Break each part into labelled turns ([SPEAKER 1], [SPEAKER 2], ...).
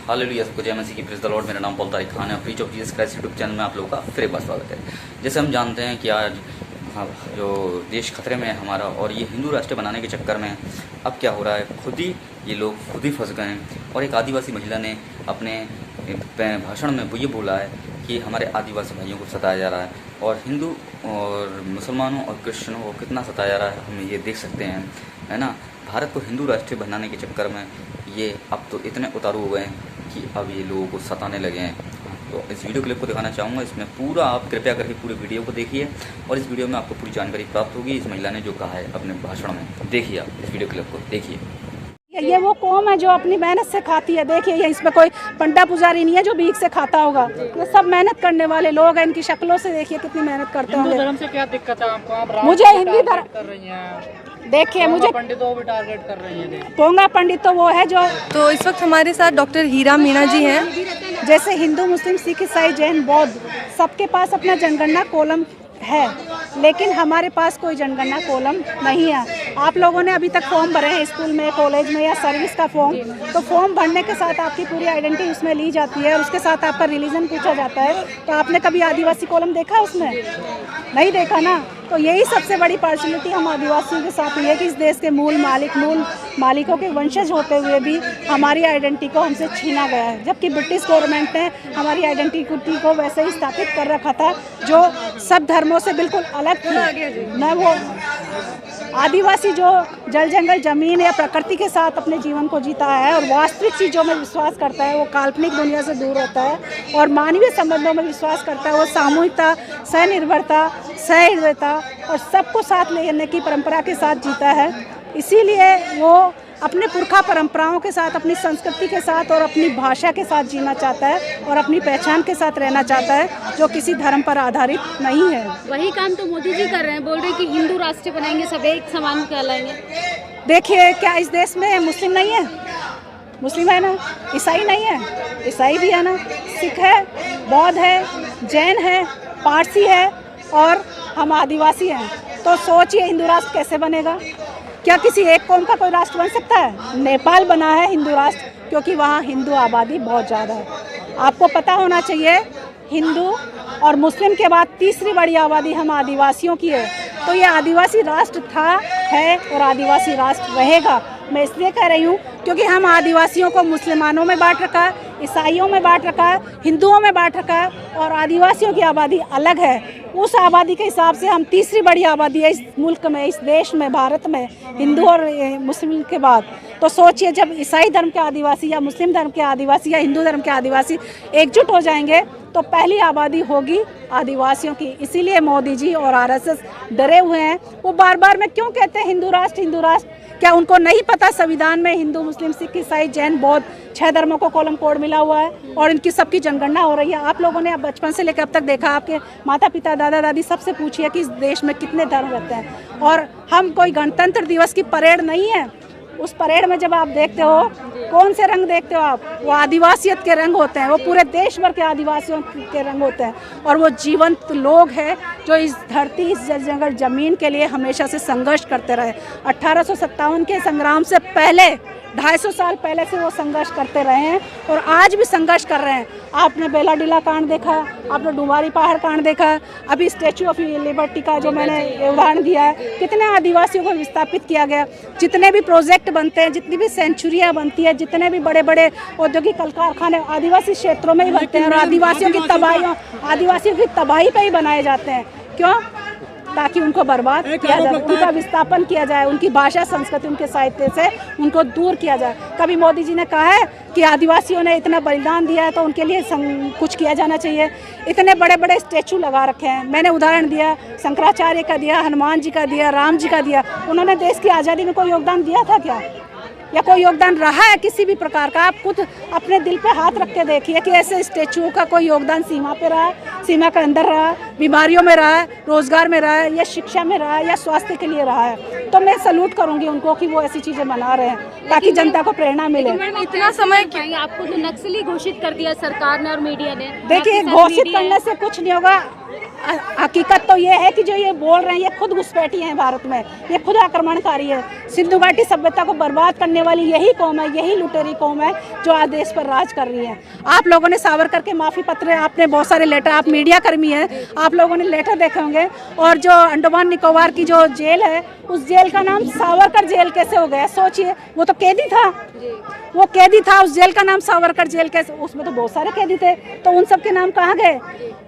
[SPEAKER 1] Hallelujah, सबको जय मसीह की, प्रेज़ द लॉर्ड। मेरा नाम पॉल तारिक खान है और preach of Jesus Christ YouTube channel में आप लोगों का फिर एक बार स्वागत है। जैसे हम जानते हैं कि आज जो देश खतरे में है हमारा, और ये हिंदू राष्ट्र बनाने के चक्कर में अब क्या हो रहा है, ये लोग खुद ही फंस गए हैं। और एक आदिवासी महिला ने अपने भाषण में ये बोला है कि हमारे आदिवासी भाइयों को सताया जा रहा है, और हिंदू और मुसलमानों और क्रिश्चनों को कितना सताया जा रहा है हम ये देख सकते हैं, है ना। भारत को हिंदू राष्ट्र बनाने के चक्कर में ये अब तो इतने उतारू हो गए हैं कि अब ये लोगों को सताने लगे हैं। तो इस वीडियो क्लिप को दिखाना चाहूँगा, इसमें पूरा आप कृपया करके पूरे वीडियो को देखिए और इस वीडियो में आपको पूरी जानकारी प्राप्त होगी। इस महिला ने जो कहा है अपने भाषण में, देखिए आप इस वीडियो क्लिप को देखिए।
[SPEAKER 2] ये वो कौम है जो अपनी मेहनत से खाती है। देखिए ये इसमें कोई पंडा पुजारी नहीं है जो भीख से खाता होगा, ये सब मेहनत करने वाले लोग हैं। इनकी शक्लों से देखिए कितनी मेहनत करते हैं।
[SPEAKER 3] हिंदू धर्म से क्या दिक्कत है आपको?
[SPEAKER 2] मुझे हिंदी धर्म
[SPEAKER 3] कर रही हैं,
[SPEAKER 2] देखिए मुझे
[SPEAKER 3] पंडितों भी टारगेट कर रही हैं।
[SPEAKER 2] पोंगा पंडित तो वो है जो,
[SPEAKER 4] तो इस वक्त हमारे साथ डॉक्टर हीरा मीणा जी हैं।
[SPEAKER 2] जैसे हिंदू मुस्लिम सिख ईसाई जैन बौद्ध सबके पास अपना जनगणना कॉलम है, लेकिन हमारे पास कोई जनगणना कॉलम नहीं है। आप लोगों ने अभी तक फॉर्म भरे हैं स्कूल में, कॉलेज में या सर्विस का फॉर्म, तो फॉर्म भरने के साथ आपकी पूरी आइडेंटिटी उसमें ली जाती है और उसके साथ आपका रिलीजन पूछा जाता है। तो आपने कभी आदिवासी कॉलम देखा उसमें? नहीं देखा ना। तो यही सबसे बड़ी पार्शलिटी हम आदिवासियों के साथ हुई है कि इस देश के मूल मालिकों के वंशज होते हुए भी हमारी आइडेंटिटी को हमसे छीना गया है, जबकि ब्रिटिश गवर्नमेंट ने हमारी आइडेंटिटी को वैसे ही स्थापित कर रखा था जो सब धर्मों से बिल्कुल अलग थी। न वो आदिवासी जो जल जंगल जमीन या प्रकृति के साथ अपने जीवन को जीता है और वास्तविक चीज़ों में विश्वास करता है, वो काल्पनिक दुनिया से दूर होता है और मानवीय संबंधों में विश्वास करता है। वो सामूहिकता, स्वनिर्भरता, सहृदयता और सबको साथ लेने की परंपरा के साथ जीता है। इसीलिए वो अपने पुरखा परंपराओं के साथ, अपनी संस्कृति के साथ और अपनी भाषा के साथ जीना चाहता है और अपनी पहचान के साथ रहना चाहता है, जो किसी धर्म पर आधारित नहीं है।
[SPEAKER 5] वही काम तो मोदी जी कर रहे हैं, बोल रहे हैं कि हिंदू राष्ट्र बनाएंगे, सब एक समान कहलाएंगे।
[SPEAKER 2] देखिए क्या इस देश में मुस्लिम नहीं है? मुस्लिम है ना, ईसाई नहीं है, ईसाई भी है ना, सिख है, बौद्ध है, जैन है, पारसी है और हम आदिवासी हैं। तो सोचिए हिंदू राष्ट्र कैसे बनेगा? क्या किसी एक कौम का कोई राष्ट्र बन सकता है? नेपाल बना है हिंदू राष्ट्र क्योंकि वहाँ हिंदू आबादी बहुत ज़्यादा है। आपको पता होना चाहिए हिंदू और मुस्लिम के बाद तीसरी बड़ी आबादी हम आदिवासियों की है। तो ये आदिवासी राष्ट्र था, है और आदिवासी राष्ट्र रहेगा। मैं इसलिए कह रही हूँ क्योंकि हम आदिवासियों को मुसलमानों में बांट रखा है, ईसाइयों में बांट रखा है, हिंदुओं में बांट रखा है और आदिवासियों की आबादी अलग है। उस आबादी के हिसाब से हम तीसरी बड़ी आबादी है इस मुल्क में, इस देश में, भारत में, हिंदू और मुस्लिम के बाद। तो सोचिए जब ईसाई धर्म के आदिवासी या मुस्लिम धर्म के आदिवासी या हिंदू धर्म के आदिवासी एकजुट हो जाएंगे तो पहली आबादी होगी आदिवासियों की। इसीलिए मोदी जी और आरएसएस डरे हुए हैं। वो बार बार में क्यों कहते हैं हिंदू राष्ट्र, हिंदू राष्ट्र? क्या उनको नहीं पता संविधान में हिंदू मुस्लिम सिख ईसाई जैन बौद्ध 6 धर्मों को कॉलम कोड मिला हुआ है और इनकी सबकी जनगणना हो रही है। आप लोगों ने अब बचपन से लेकर अब तक देखा, आपके माता पिता दादा दादी सबसे पूछिए कि इस देश में कितने धर्म रहते हैं। और हम कोई गणतंत्र दिवस की परेड नहीं है, उस परेड में जब आप देखते हो कौन से रंग देखते हो आप? वो आदिवासियत के रंग होते हैं, वो पूरे देश भर के आदिवासियों के रंग होते हैं और वो जीवंत लोग हैं जो इस धरती, इस जंगल जमीन के लिए हमेशा से संघर्ष करते रहे। 1857 के संग्राम से पहले 250 साल पहले से वो संघर्ष करते रहे हैं और आज भी संघर्ष कर रहे हैं। आपने बेलाडीला कांड देखा, आपने डुमारी पहाड़ कांड देखा, अभी स्टैचू ऑफ लिबर्टी का जो मैंने उदाहरण दिया है, कितने आदिवासियों को विस्थापित किया गया। जितने भी प्रोजेक्ट बनते हैं, जितनी भी सेंचुरियाँ बनती है, जितने भी बड़े बड़े औद्योगिक कल कारखाने आदिवासी क्षेत्रों में ही बनते हैं और आदिवासियों की तबाही पे ही बनाए जाते हैं। क्यों? ताकि उनको बर्बाद किया जाए, उनका विस्थापन किया जाए, उनकी भाषा संस्कृति उनके साहित्य से उनको दूर किया जाए। कभी मोदी जी ने कहा है कि आदिवासियों ने इतना बलिदान दिया है तो उनके लिए कुछ किया जाना चाहिए? इतने बड़े बड़े स्टैचू लगा रखे हैं। मैंने उदाहरण दिया, शंकराचार्य का दिया, हनुमान जी का दिया, राम जी का दिया। उन्होंने देश की आज़ादी में कोई योगदान दिया था क्या? या कोई योगदान रहा है किसी भी प्रकार का? आप खुद अपने दिल पे हाथ रख के देखिए कि ऐसे स्टैचू का कोई योगदान सीमा पे रहा है, सीमा के अंदर रहा है, बीमारियों में रहा है, रोजगार में रहा है, या शिक्षा में रहा है, या स्वास्थ्य के लिए रहा है? तो मैं सैल्यूट करूंगी उनको कि वो ऐसी चीजें बना रहे हैं ताकि जनता को प्रेरणा मिले।
[SPEAKER 5] इतना समय क्यों? आपको तो नक्सली घोषित कर दिया सरकार ने और मीडिया ने।
[SPEAKER 2] देखिए घोषित करने से कुछ नहीं होगा। हकीकत तो ये है कि जो ये बोल रहे हैं ये खुद घुसपैठी हैं भारत में, ये खुद आक्रमणकारी है। सिंधु घाटी सभ्यता को बर्बाद करने वाली यही कौम है, यही लुटेरी कौम है जो आज देश पर राज कर रही है। आप लोगों ने सावरकर के माफ़ी पत्र, आपने बहुत सारे लेटर, आप मीडिया कर्मी हैं, आप लोगों ने लेटर देखे होंगे। और जो अंडमान निकोबार की जो जेल है, उस जेल का नाम सावरकर जेल कैसे हो गया? सोचिए, वो तो कैदी था, वो कैदी था, उस जेल का नाम सावरकर जेल कैसे? उसमें तो बहुत सारे कैदी थे, तो उन सब के नाम कहाँ गए?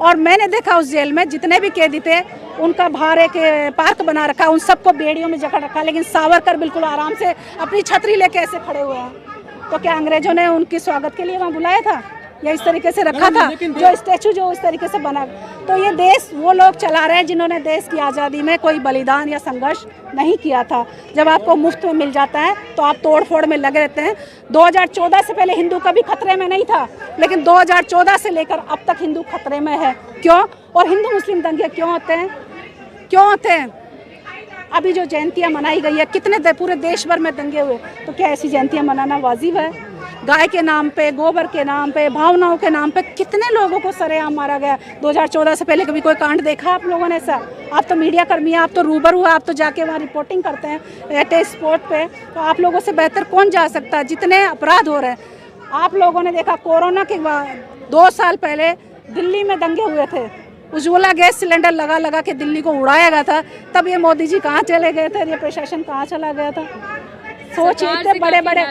[SPEAKER 2] और मैंने देखा उस जेल में जितने भी कैदी थे उनका बाहर एक पार्क बना रखा, उन सबको बेड़ियों में जकड़ रखा, लेकिन सावरकर बिल्कुल आराम से अपनी छतरी लेके ऐसे खड़े हुए हैं। तो क्या अंग्रेजों ने उनके स्वागत के लिए वहाँ बुलाया था या इस तरीके से रखा था? जो स्टैचू जो इस तरीके से बना, तो ये देश वो लोग चला रहे हैं जिन्होंने देश की आज़ादी में कोई बलिदान या संघर्ष नहीं किया था। जब आपको मुफ्त में मिल जाता है तो आप तोड़ फोड़ में लगे रहते हैं। 2014 से पहले हिंदू कभी खतरे में नहीं था, लेकिन 2014 से लेकर अब तक हिंदू खतरे में है। क्यों? और हिंदू मुस्लिम दंगे क्यों होते हैं? क्यों होते हैं? अभी जो जयंतियाँ मनाई गई है, कितने पूरे देश भर में दंगे हुए, तो क्या ऐसी जयंतियाँ मनाना वाजिब है? गाय के नाम पे, गोबर के नाम पे, भावनाओं के नाम पे कितने लोगों को सरेआम मारा गया। 2014 से पहले कभी कोई कांड देखा आप लोगों ने ऐसा? आप तो मीडिया कर्मी हैं, आप तो रूबरू हैं, आप तो जाके वहाँ रिपोर्टिंग करते हैं एट ए स्पॉट पे, तो आप लोगों से बेहतर कौन जा सकता है? जितने अपराध हो रहे हैं, आप लोगों ने देखा कोरोना के बाद 2 साल पहले दिल्ली में दंगे हुए थे, उज्ज्वला गैस सिलेंडर लगा लगा के दिल्ली को उड़ाया गया था, तब ये मोदी जी कहाँ चले गए थे, ये प्रशासन कहाँ चला गया था? सोचिए, इतने बड़े बड़े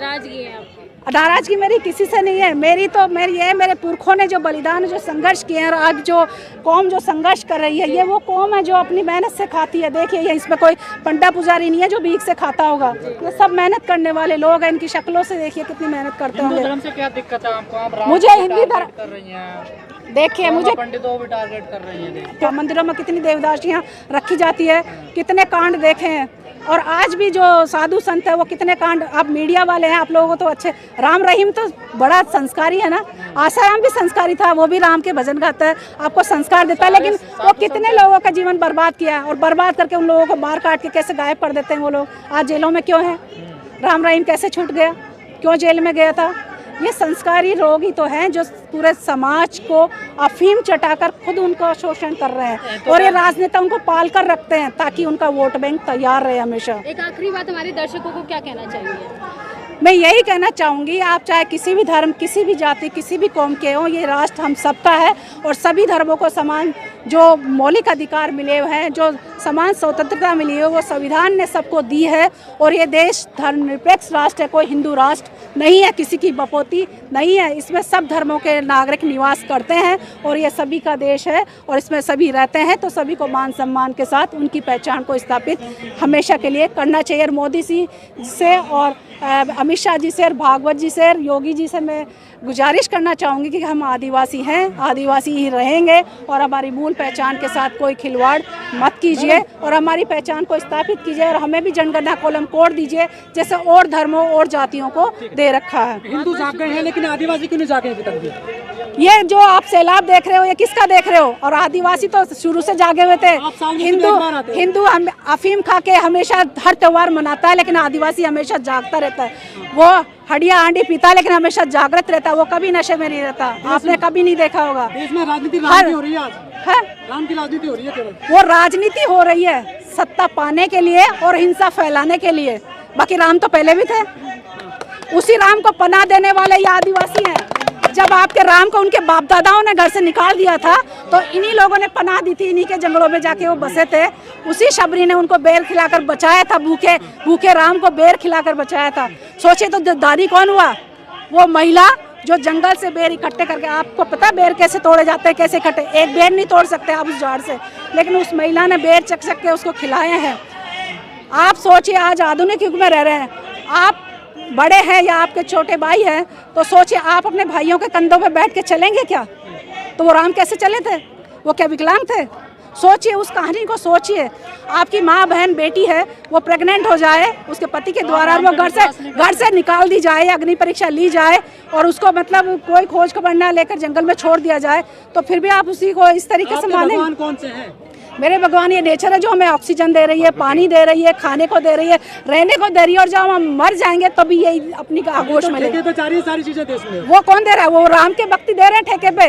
[SPEAKER 2] नाराजगी मेरी किसी से नहीं है, मेरे पुरखों ने जो बलिदान, जो संघर्ष किए हैं, और आज जो कौम जो संघर्ष कर रही है, ये वो कौम है जो अपनी मेहनत से खाती है। देखिए, ये इसमें कोई पंडा पुजारी नहीं है जो भीख से खाता होगा, ये सब मेहनत करने वाले लोग हैं। इनकी शक्लों से देखिए कितनी मेहनत करते होंगे।
[SPEAKER 3] धर्म से क्या दिक्कत है आपको?
[SPEAKER 2] मुझे हिंदी धर्म
[SPEAKER 3] कर रही हैं,
[SPEAKER 2] देखिए, मुझे
[SPEAKER 3] पंडितों भी टारगेट कर रही हैं।
[SPEAKER 2] तो मंदिरों में कितनी देवदासियाँ रखी जाती है, कितने कांड देखे हैं। और आज भी जो साधु संत है वो कितने कांड, आप मीडिया वाले हैं, आप लोगों को तो अच्छे। राम रहीम तो बड़ा संस्कारी है ना, आसाराम भी संस्कारी था, वो भी राम के भजन गाता है, आपको संस्कार देता है, लेकिन वो कितने लोगों का जीवन बर्बाद किया, और बर्बाद करके उन लोगों को मार काट के कैसे गायब कर देते हैं वो लोग। आज जेलों में क्यों है? राम रहीम कैसे छूट गया? क्यों जेल में गया था? ये संस्कारी लोग ही तो हैं जो पूरे समाज को अफीम चटाकर खुद उनका शोषण कर रहे हैं, और ये राजनेता उनको पाल कर रखते हैं ताकि उनका वोट बैंक तैयार रहे हमेशा।
[SPEAKER 5] एक आखिरी बात, हमारे दर्शकों को क्या कहना चाहिए?
[SPEAKER 2] मैं यही कहना चाहूँगी, आप चाहे किसी भी धर्म, किसी भी जाति, किसी भी कौम के हों, ये राष्ट्र हम सबका है, और सभी धर्मों को समान जो मौलिक अधिकार मिले हुए हैं, जो समान स्वतंत्रता मिली है, वो संविधान ने सबको दी है। और ये देश धर्मनिरपेक्ष राष्ट्र है, कोई हिंदू राष्ट्र नहीं है, किसी की बपोती नहीं है। इसमें सब धर्मों के नागरिक निवास करते हैं, और ये सभी का देश है, और इसमें सभी रहते हैं, तो सभी को मान सम्मान के साथ उनकी पहचान को स्थापित हमेशा के लिए करना चाहिए। और मोदी जी से, और अमित शाह जी से, और भागवत जी से, और योगी जी से मैं गुजारिश करना चाहूँगी कि हम आदिवासी हैं, आदिवासी ही रहेंगे, और हमारी मूल पहचान के साथ कोई खिलवाड़ मत कीजिए, और हमारी पहचान को स्थापित कीजिए, और हमें भी जनगणना कॉलम कोड दीजिए जैसे और धर्मों और जातियों को दे रखा है।
[SPEAKER 3] हिंदू जाग गए हैं, लेकिन आदिवासी क्यों नहीं जागे अभी तक भी?
[SPEAKER 2] ये जो आप सैलाब देख रहे हो, ये किसका देख रहे हो? और आदिवासी तो शुरू से जागे हुए थे। हिंदू अफीम खा के हमेशा हर त्योहार मनाता है, लेकिन आदिवासी हमेशा जागता रहता है। वो हड्डियाँ आंडी पीता है, लेकिन हमेशा जागृत रहता है, वो कभी नशे में नहीं रहता। आपने कभी नहीं देखा होगा।
[SPEAKER 3] देश में राजनीति हो रही है आज, राम की राजनीति हो रही है केवल।
[SPEAKER 2] वो राजनीति हो रही है सत्ता पाने के लिए और हिंसा फैलाने के लिए, बाकी राम तो पहले भी थे। उसी राम को पनाह देने वाले ये आदिवासी हैं। जब आपके राम को उनके बाप दादाओं ने घर से निकाल दिया था, तो इन्हीं लोगों ने पनाह दी थी, इन्हीं के जंगलों में जाके वो बसे थे। उसी शबरी ने उनको बेर खिलाकर बचाया था, भूखे राम को बेर खिलाकर बचाया था। सोचिए तो दादी कौन हुआ? वो महिला जो जंगल से बेर इकट्ठे करके, आपको पता बेर कैसे तोड़े जाते हैं, कैसे इकट्ठे? एक बेर नहीं तोड़ सकते आप उस झाड़ से, लेकिन उस महिला ने बेर चक के उसको खिलाए हैं। आप सोचिए, आज आधुनिक युग में रह रहे हैं, आप बड़े हैं या आपके छोटे भाई हैं, तो सोचिए आप अपने भाइयों के कंधों पे बैठ के चलेंगे क्या? तो वो राम कैसे चले थे? वो क्या विकलांग थे? सोचिए, उस कहानी को सोचिए। आपकी माँ, बहन, बेटी है, वो प्रेग्नेंट हो जाए उसके पति के द्वारा, वो घर से निकाल दी जाए, अग्नि परीक्षा ली जाए, और उसको मतलब कोई खोज खबर ना लेकर जंगल में छोड़ दिया जाए, तो फिर भी आप उसी को इस तरीके से माने?
[SPEAKER 3] भगवान कौन से हैं?
[SPEAKER 2] मेरे भगवान ये नेचर है जो हमें ऑक्सीजन दे रही है, पानी दे रही है, खाने को दे रही है, रहने को दे रही है, और जब हम मर जाएंगे तभी तो यही अपनी आगोश मिलेगी।
[SPEAKER 3] ठेके पे सारी चीजें देश में।
[SPEAKER 2] वो कौन दे रहा है? वो राम के भक्ति दे रहे हैं ठेके पे।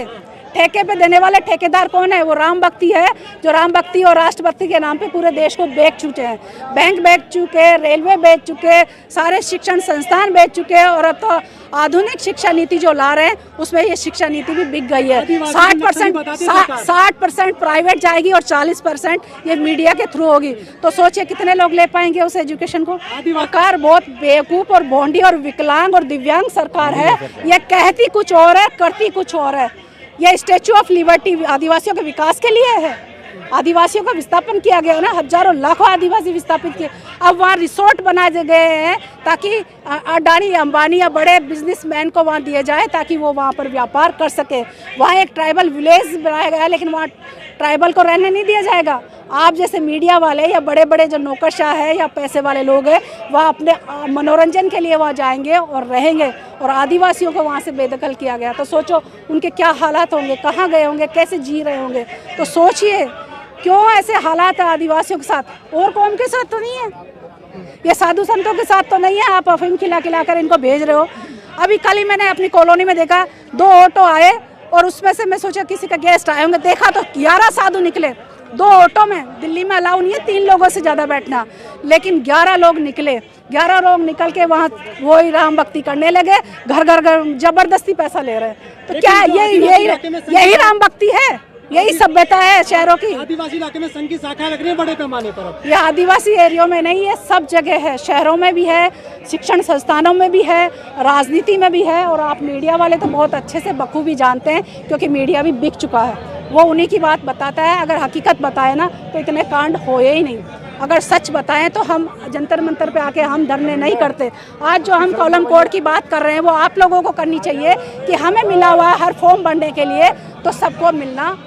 [SPEAKER 2] ठेके पे देने वाले ठेकेदार कौन है? वो राम भक्ति है, जो राम भक्ति और राष्ट्रभक्ति के नाम पे पूरे देश को बेच चुके हैं। बैंक बेच चुके, रेलवे बेच चुके, सारे शिक्षण संस्थान बेच चुके, और अब तो आधुनिक शिक्षा नीति जो ला रहे हैं उसमें ये शिक्षा नीति भी बिक गई है। 60% प्राइवेट जाएगी और 40% ये मीडिया के थ्रू होगी। तो सोचिए कितने लोग ले पाएंगे उस एजुकेशन को। सरकार बहुत बेवकूफ़ और भोंडी और विकलांग और दिव्यांग सरकार है। ये कहती कुछ और है, करती कुछ और है। ये स्टैच्यू ऑफ लिबर्टी आदिवासियों के विकास के लिए है। आदिवासियों का विस्थापन किया गया ना, हजारों लाखों आदिवासी विस्थापित किए। अब वहाँ रिसोर्ट बनाए गए हैं ताकि अडानी अंबानी या बड़े बिजनेसमैन को वहाँ दिए जाए ताकि वो वहाँ पर व्यापार कर सके। वहाँ एक ट्राइबल विलेज बनाया गया है, लेकिन वहाँ ट्राइबल को रहने नहीं दिया जाएगा। आप जैसे मीडिया वाले या बड़े बड़े जो नौकरशाह है या पैसे वाले लोग हैं, वह अपने मनोरंजन के लिए वहाँ जाएंगे और रहेंगे, और आदिवासियों को वहाँ से बेदखल किया गया। तो सोचो उनके क्या हालात होंगे, कहाँ गए होंगे, कैसे जी रहे होंगे। तो सोचिए क्यों ऐसे हालात है आदिवासियों के साथ, और कौम के साथ तो नहीं है, ये साधु संतों के साथ तो नहीं है। आप अफीम खिला कर इनको भेज रहे हो। अभी कल ही मैंने अपनी कॉलोनी में देखा 2 ऑटो आए, और उसमें से मैं सोचा किसी का गेस्ट आए होंगे, देखा तो 11 साधु निकले 2 ऑटो में। दिल्ली में अलाउ नहीं है 3 लोगों से ज़्यादा बैठना, लेकिन 11 लोग निकले। 11 लोग निकल के वहाँ वही राम भक्ति करने लगे, घर घर जबरदस्ती पैसा ले रहे हैं। तो क्या यही राम भक्ति है? यही सभ्यता है शहरों की?
[SPEAKER 3] आदिवासी इलाके में संघ की शाखा लग रही है बड़े पैमाने पर।
[SPEAKER 2] यह आदिवासी एरियो में नहीं है, सब जगह है। शहरों में भी है, शिक्षण संस्थानों में भी है, राजनीति में भी है। और आप मीडिया वाले तो बहुत अच्छे से बखूबी जानते हैं, क्योंकि मीडिया भी बिक चुका है। वो उन्हीं की बात बताता है। अगर हकीकत बताए ना तो इतने कांड होए ही नहीं। अगर सच बताएं तो हम जंतर मंतर पे आके हम धरने नहीं करते। आज जो हम कॉलम कोड की बात कर रहे हैं वो आप लोगों को करनी चाहिए कि हमें मिला हुआ है हर फॉर्म भरने के लिए, तो सबको मिलना